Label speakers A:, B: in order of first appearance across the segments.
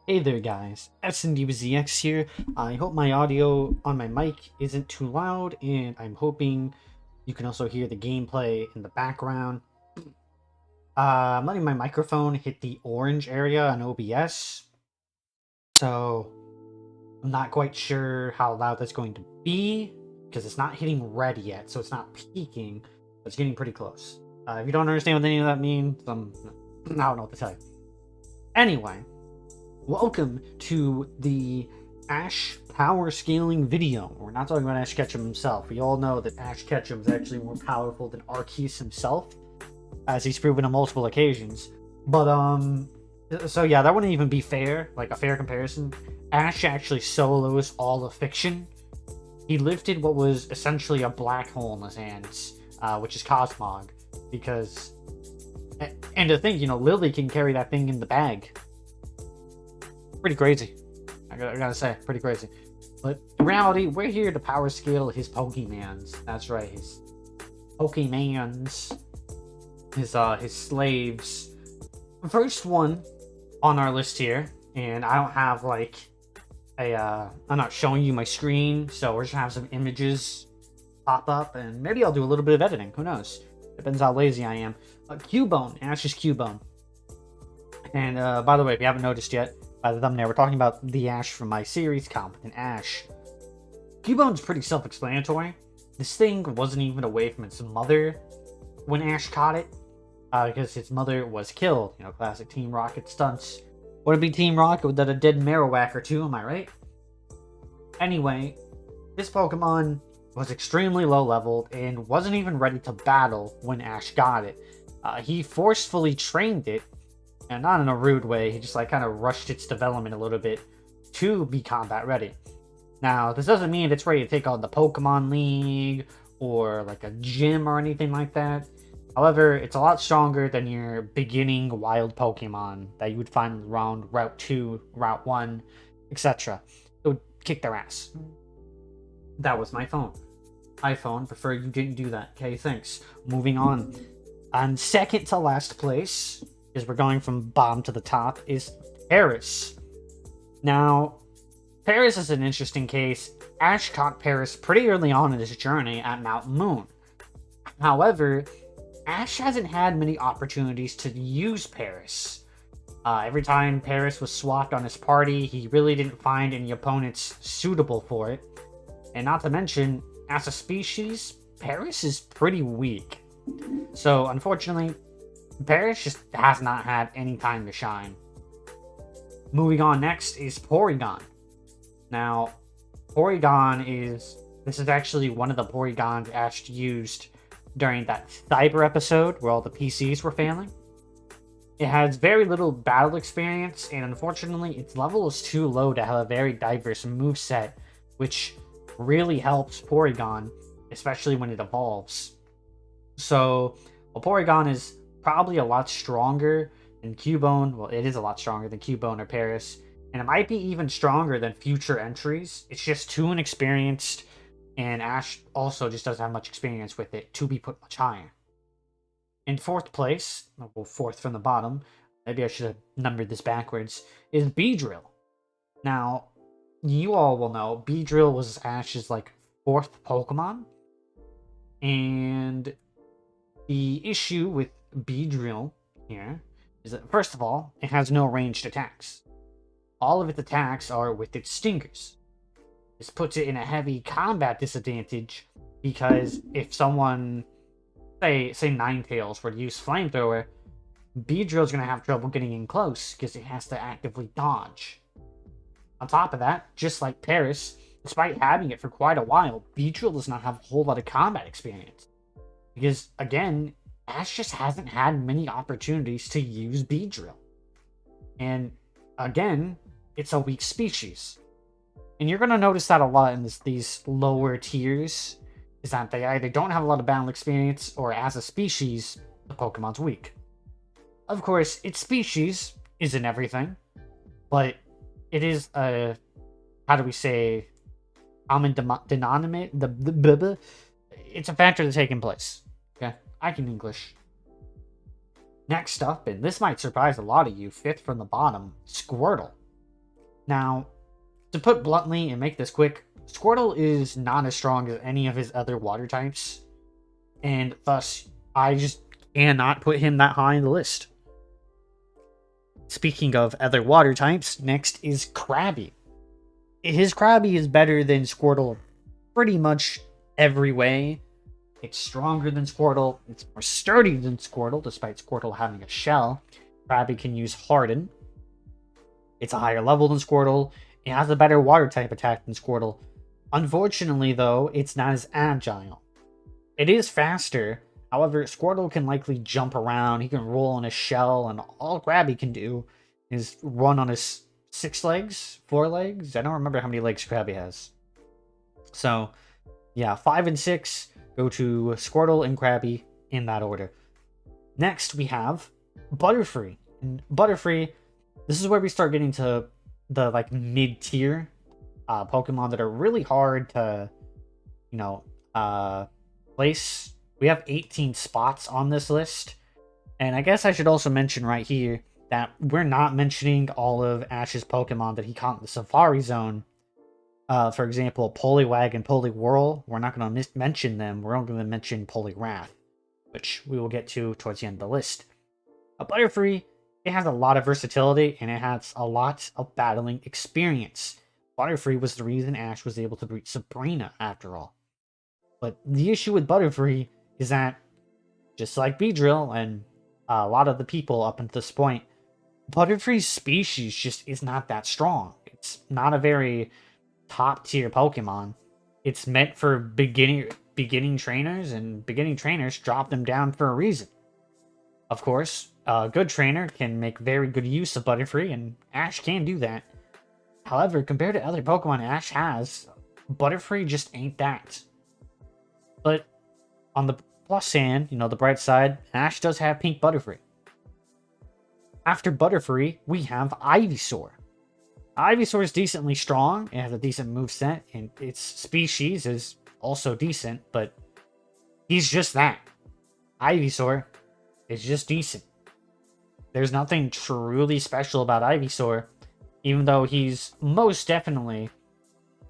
A: Hey there guys, SNDWZX here. I hope my audio on my mic isn't too loud, and I'm hoping you can also hear the gameplay in the background. I'm letting my microphone hit the orange area on OBS, so I'm not quite sure how loud that's going to be, because it's not hitting red yet, so it's not peaking, but it's getting pretty close. If you don't understand what any of that means, I don't know what to tell you. Anyway, welcome to the Ash power scaling video. We're not talking about Ash Ketchum himself. We all know that Ash Ketchum is actually more powerful than Arceus himself, as he's proven on multiple occasions. But, so yeah, that wouldn't even be fair, like a fair comparison. Ash actually solos all of Fiction. He lifted what was essentially a black hole in his hands, which is Cosmog, because... And to think, Lily can carry that thing in the bag. Pretty crazy. I gotta say, pretty crazy. But in reality, we're here to power scale his Pokemans. That's right, his Pokemans. His slaves. First one on our list here, and I don't have like I'm not showing you my screen, so we're just gonna have some images pop up, and maybe I'll do a little bit of editing. Who knows? Depends how lazy I am. Cubone, Ash's Cubone. And by the way, if you haven't noticed yet, by the thumbnail, we're talking about the Ash from my series, Competent Ash. Cubone's pretty self-explanatory. This thing wasn't even away from its mother when Ash caught it, because its mother was killed. Classic Team Rocket stunts. Would it be Team Rocket without a dead Marowak or two, am I right? Anyway, this Pokemon was extremely low-leveled and wasn't even ready to battle when Ash got it. He forcefully trained it, and not in a rude way, he just kind of rushed its development a little bit to be combat ready. Now, this doesn't mean it's ready to take on the Pokemon League or like a gym or anything like that. However, it's a lot stronger than your beginning wild Pokemon that you would find around Route 2, Route 1, etc. It would kick their ass. That was my phone. iPhone, prefer you didn't do that. Okay, thanks. Moving on. And second to last place, because we're going from bottom to the top, is Paris. Now, Paris is an interesting case. Ash caught Paris pretty early on in his journey at Mount Moon. However, Ash hasn't had many opportunities to use Paris. Every time Paris was swapped on his party, he really didn't find any opponents suitable for it. And not to mention, as a species, Paris is pretty weak. So, unfortunately, Paris just has not had any time to shine. Moving on next is Porygon. Now, this is actually one of the Porygons Ash used during that Cyber episode where all the PCs were failing. It has very little battle experience, and unfortunately, its level is too low to have a very diverse moveset, which really helps Porygon, especially when it evolves. So, while Porygon is probably a lot stronger than Cubone, well, it is a lot stronger than Cubone or Paris, and it might be even stronger than future entries. It's just too inexperienced, and Ash also just doesn't have much experience with it to be put much higher. In fourth place, well, fourth from the bottom, maybe I should have numbered this backwards, is Beedrill. Now, you all will know, Beedrill was Ash's, fourth Pokemon. And the issue with Beedrill here is that, first of all, it has no ranged attacks. All of its attacks are with its stingers. This puts it in a heavy combat disadvantage, because if someone, say Ninetales, were to use Flamethrower, Beedrill's going to have trouble getting in close, because it has to actively dodge. On top of that, just like Paris, despite having it for quite a while, Beedrill does not have a whole lot of combat experience. Because, again, Ash just hasn't had many opportunities to use Beedrill. And, again, it's a weak species. And you're going to notice that a lot in these lower tiers, is that they either don't have a lot of battle experience, or as a species, the Pokemon's weak. Of course, its species isn't everything, but it is a, how do we say, common denominator. It's a factor that's taking place. Okay, I can English. Next up, and this might surprise a lot of you, fifth from the bottom, Squirtle. Now, to put bluntly and make this quick, Squirtle is not as strong as any of his other water types, and thus I just cannot put him that high in the list. Speaking of other water types, next is Krabby. His Krabby is better than Squirtle pretty much every way. It's stronger than Squirtle, it's more sturdy than Squirtle, despite Squirtle having a shell. Krabby can use Harden. It's a higher level than Squirtle. It has a better water type attack than Squirtle. Unfortunately, though, it's not as agile. It is faster. However, Squirtle can likely jump around. He can roll on his shell, and all Krabby can do is run on his 6 legs? 4 legs? I don't remember how many legs Krabby has. So, yeah, 5 and 6 go to Squirtle and Krabby in that order. Next, we have Butterfree. And Butterfree, this is where we start getting to the like mid-tier Pokemon that are really hard to, place. We have 18 spots on this list. And I guess I should also mention right here that we're not mentioning all of Ash's Pokemon that he caught in the Safari Zone. For example, Poliwag and Poliwhirl. We're not going to mention them. We're only going to mention Poliwrath, which we will get to towards the end of the list. A Butterfree, it has a lot of versatility, and it has a lot of battling experience. Butterfree was the reason Ash was able to beat Sabrina, after all. But the issue with Butterfree is that, just like Beedrill and a lot of the people up until this point, Butterfree's species just is not that strong. It's not a very top-tier Pokemon. It's meant for beginning trainers, and beginning trainers drop them down for a reason. Of course, a good trainer can make very good use of Butterfree, and Ash can do that. However, compared to other Pokemon Ash has, Butterfree just ain't that. But on the plus hand, the bright side, Ash does have pink Butterfree. After Butterfree, we have Ivysaur. Ivysaur is decently strong, it has a decent moveset, and its species is also decent, but he's just that. Ivysaur is just decent. There's nothing truly special about Ivysaur, even though he's most definitely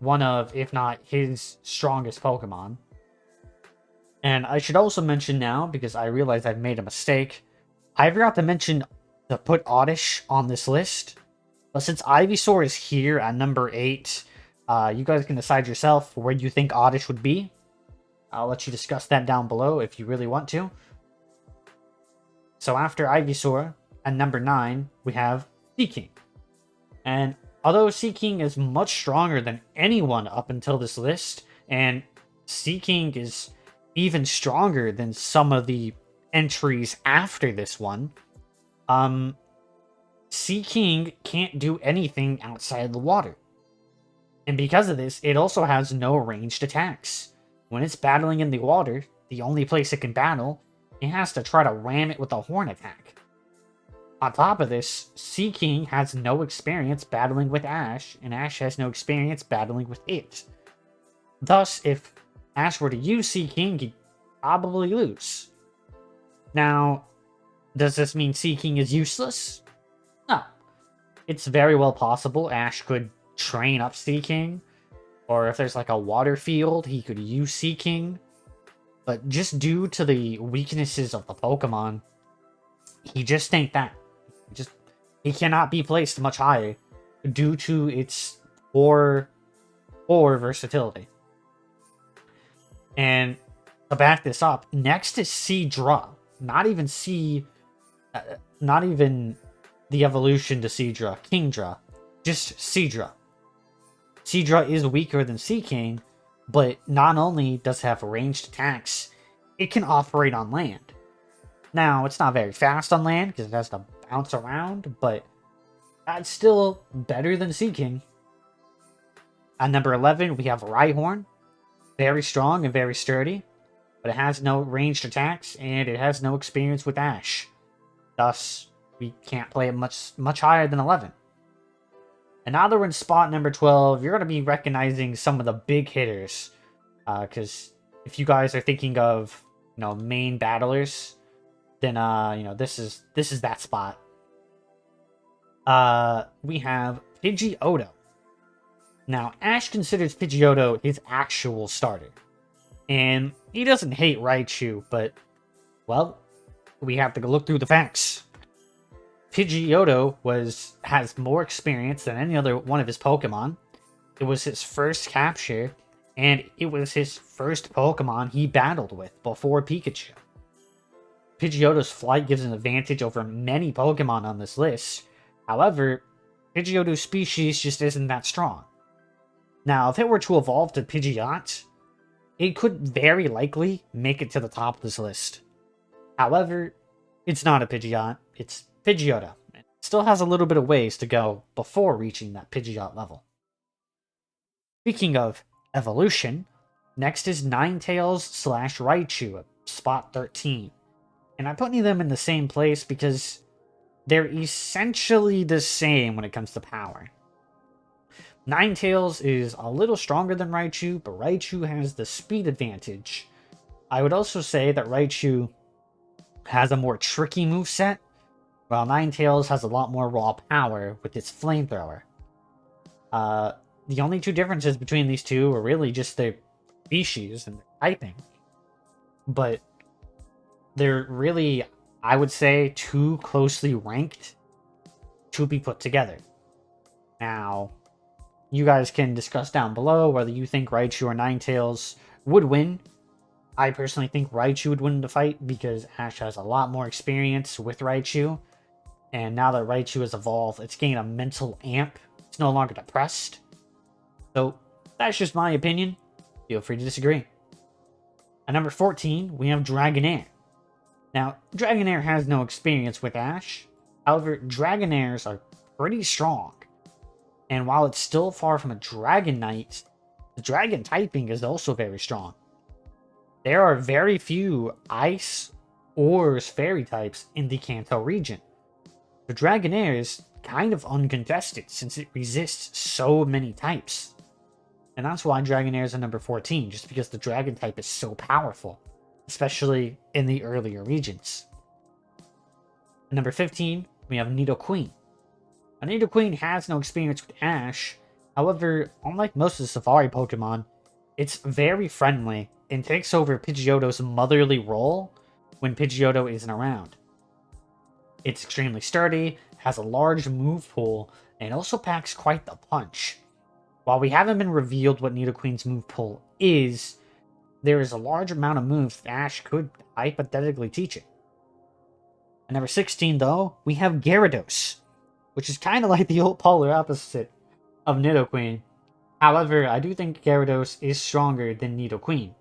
A: one of, if not his strongest Pokemon. And I should also mention now, because I realize I've made a mistake, I forgot to mention to put Oddish on this list. But since Ivysaur is here at number 8, you guys can decide yourself where you think Oddish would be. I'll let you discuss that down below if you really want to. So after Ivysaur, at number 9, we have Seaking. And although Seaking is much stronger than anyone up until this list, and Seaking is even stronger than some of the entries after this one, Seaking can't do anything outside the water. And because of this, it also has no ranged attacks. When it's battling in the water, the only place it can battle, it has to try to ram it with a horn attack. On top of this, Seaking has no experience battling with Ash, and Ash has no experience battling with it. Thus, if Ash were to use Seaking, he'd probably lose. Now, does this mean Seaking is useless? No. It's very well possible Ash could train up Seaking, or if there's like a water field, he could use Seaking. But just due to the weaknesses of the Pokemon, he just ain't that. He cannot be placed much higher due to its poor versatility. And to back this up, next is Seadra. Not even the evolution to Seadra, Kingdra, just Seadra. Seadra is weaker than Seaking, but not only does it have ranged attacks, it can operate on land. Now, it's not very fast on land because it has to bounce around, but that's still better than Seaking. At number 11, we have Rhyhorn. Very strong and very sturdy, but it has no ranged attacks, and it has no experience with Ash. Thus, we can't play it much higher than 11. And now that we're in spot number 12, you're going to be recognizing some of the big hitters. Because if you guys are thinking of, main battlers, then, this is that spot. We have Pidgeotto. Now, Ash considers Pidgeotto his actual starter. And he doesn't hate Raichu, but, well, we have to look through the facts. Pidgeotto has more experience than any other one of his Pokemon. It was his first capture, and it was his first Pokemon he battled with before Pikachu. Pidgeotto's flight gives an advantage over many Pokemon on this list. However, Pidgeotto's species just isn't that strong. Now, if it were to evolve to Pidgeot, it could very likely make it to the top of this list. However, it's not a Pidgeot, it's Pidgeotto. It still has a little bit of ways to go before reaching that Pidgeot level. Speaking of evolution, next is Ninetales / Raichu at spot 13. And I'm putting them in the same place because they're essentially the same when it comes to power. Ninetales is a little stronger than Raichu, but Raichu has the speed advantage. I would also say that Raichu has a more tricky moveset, while Ninetales has a lot more raw power with its flamethrower. The only two differences between these two are really just their species and their typing. But they're really, I would say, too closely ranked to be put together. Now, you guys can discuss down below whether you think Raichu or Ninetales would win. I personally think Raichu would win the fight because Ash has a lot more experience with Raichu. And now that Raichu has evolved, it's gained a mental amp. It's no longer depressed. So, that's just my opinion. Feel free to disagree. At number 14, we have Dragonair. Now, Dragonair has no experience with Ash. However, Dragonairs are pretty strong. And while it's still far from a Dragonite, the Dragon typing is also very strong. There are very few Ice or Fairy types in the Kanto region. The Dragonair is kind of uncontested since it resists so many types. And that's why Dragonair is at number 14, just because the Dragon type is so powerful, especially in the earlier regions. At number 15, we have Nidoqueen. Now, Nidoqueen has no experience with Ash. However, unlike most of the Safari Pokemon, it's very friendly and takes over Pidgeotto's motherly role when Pidgeotto isn't around. It's extremely sturdy, has a large move pool, and also packs quite the punch. While we haven't been revealed what Nidoqueen's move pool is, there is a large amount of moves that Ash could hypothetically teach it. At number 16, though, we have Gyarados, which is kind of like the old polar opposite of Nidoqueen. However, I do think Gyarados is stronger than Nidoqueen.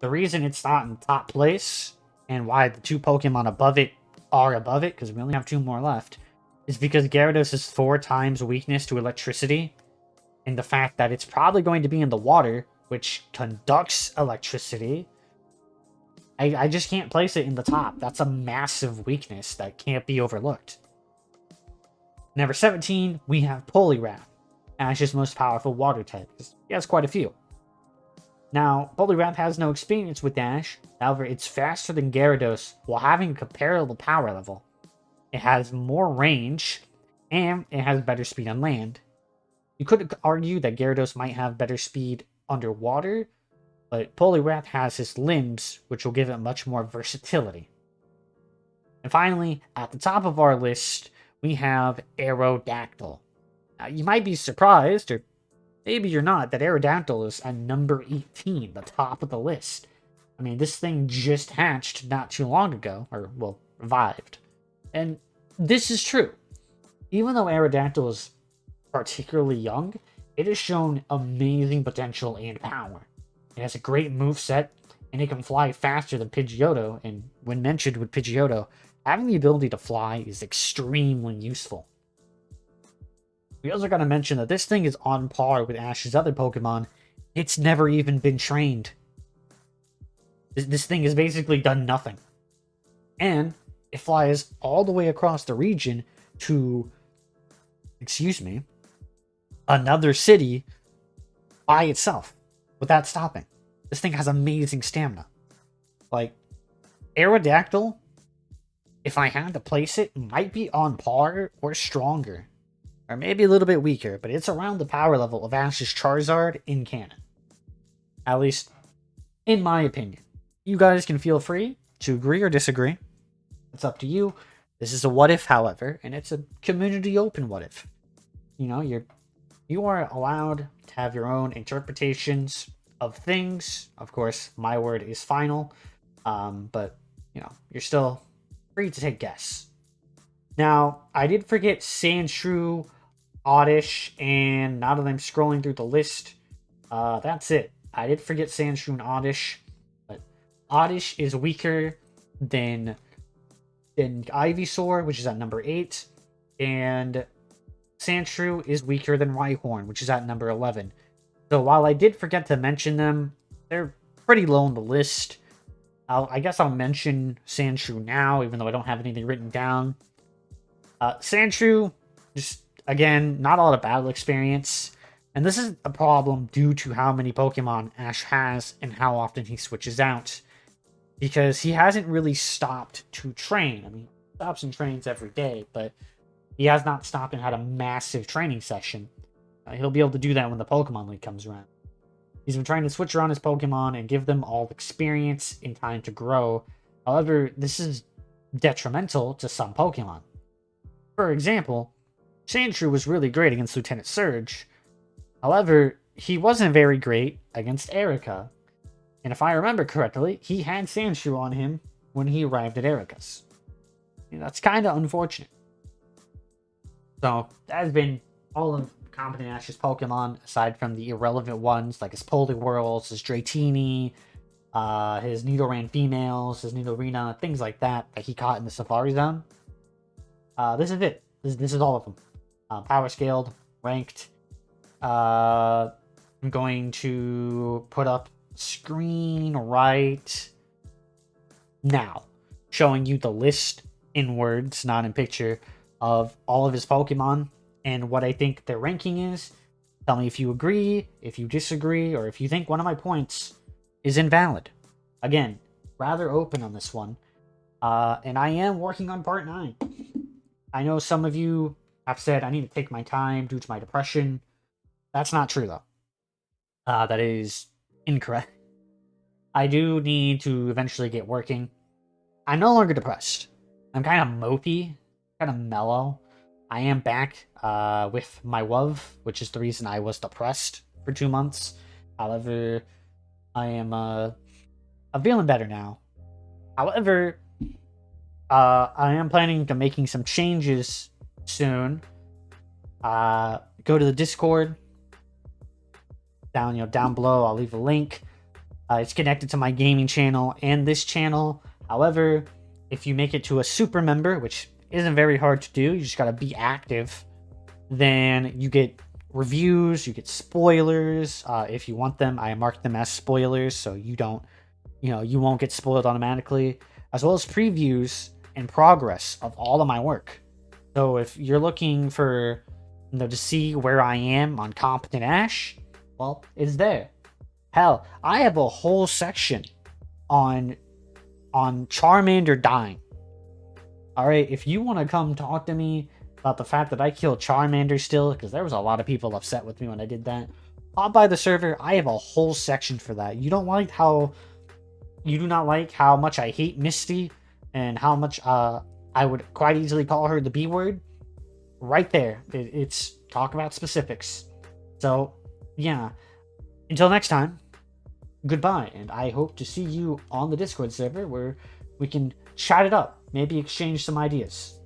A: The reason it's not in top place, and why the two Pokemon above it are above it, because we only have two more left, is because Gyarados is 4 times weakness to electricity, and the fact that it's probably going to be in the water, which conducts electricity. I just can't place it in the top. That's a massive weakness that can't be overlooked. Number 17, we have Poliwrath, Ash's most powerful water type, because he has quite a few. Now, Poliwrath has no experience with Ash, however, it's faster than Gyarados while having a comparable power level. It has more range, and it has better speed on land. You could argue that Gyarados might have better speed underwater, but Poliwrath has his limbs, which will give it much more versatility. And finally, at the top of our list, we have Aerodactyl. Now, you might be surprised, or maybe you're not, that Aerodactyl is at number 18, the top of the list. I mean, this thing just hatched not too long ago, or, well, revived. And this is true. Even though Aerodactyl is particularly young, it has shown amazing potential and power. It has a great moveset, and it can fly faster than Pidgeotto, and when mentioned with Pidgeotto, having the ability to fly is extremely useful. We also gotta mention that this thing is on par with Ash's other Pokemon. It's never even been trained. This thing has basically done nothing. And it flies all the way across the region to, another city by itself without stopping. This thing has amazing stamina. Like, Aerodactyl, if I had to place it, might be on par or stronger or maybe a little bit weaker, but it's around the power level of Ash's Charizard in canon. At least, in my opinion. You guys can feel free to agree or disagree. It's up to you. This is a what if, however, and it's a community open what if. You know, you are allowed to have your own interpretations of things. Of course, my word is final, but you know, you're still free to take guess. Now, I did forget Sandshrew, Oddish, and now that I'm scrolling through the list, that's it. I did forget Sandshrew and Oddish, but Oddish is weaker than Ivysaur, which is at number 8, and Sandshrew is weaker than Rhyhorn, which is at number 11. So while I did forget to mention them, they're pretty low on the list. I guess I'll mention Sandshrew now, even though I don't have anything written down. Sandshrew, just, again, not a lot of battle experience. And this is a problem due to how many Pokemon Ash has and how often he switches out. Because he hasn't really stopped to train. I mean, he stops and trains every day, but he has not stopped and had a massive training session. He'll be able to do that when the Pokemon League comes around. He's been trying to switch around his Pokemon and give them all experience in time to grow. However, this is detrimental to some Pokemon. For example, Sandshrew was really great against Lieutenant Surge. However, he wasn't very great against Erica. And if I remember correctly, he had Sandshrew on him when he arrived at Erica's. You know, that's kind of unfortunate. So, that has been all of Competent Ash's Pokemon, aside from the irrelevant ones, like his Poliwhirls, his Dratini, his Nidoran females, his Nidorina, things like that he caught in the Safari Zone. This is it. This is all of them. Power scaled, ranked. I'm going to put up screen right now, showing you the list in words, not in picture, of all of his Pokemon and what I think their ranking is. Tell me if you agree, if you disagree, or if you think one of my points is invalid. Again, rather open on this one. And I am working on part 9. I know some of you have said I need to take my time due to my depression. That's not true, though. That is incorrect. I do need to eventually get working. I'm no longer depressed. I'm kind of mopey, kind of mellow. I am back with my WUV, which is the reason I was depressed for 2 months. However, I'm feeling better now. However, I am planning to making some changes soon. Go to the Discord down below. I'll leave a link. It's connected to my gaming channel and this channel. However, if you make it to a super member, which isn't very hard to do, you just gotta be active, then you get reviews, you get spoilers. If you want them, I mark them as spoilers, so you don't, you won't get spoiled automatically, as well as previews and progress of all of my work. So if you're looking for, to see where I am on Competent Ash, well, it's there. Hell, I have a whole section on Charmander dying. Alright, if you want to come talk to me about the fact that I killed Charmander still, because there was a lot of people upset with me when I did that, hop by the server. I have a whole section for that. You do not like how much I hate Misty and how much I would quite easily call her the B word. Right there. It's talk about specifics. So, yeah. Until next time, goodbye, and I hope to see you on the Discord server where we can chat it up, maybe exchange some ideas.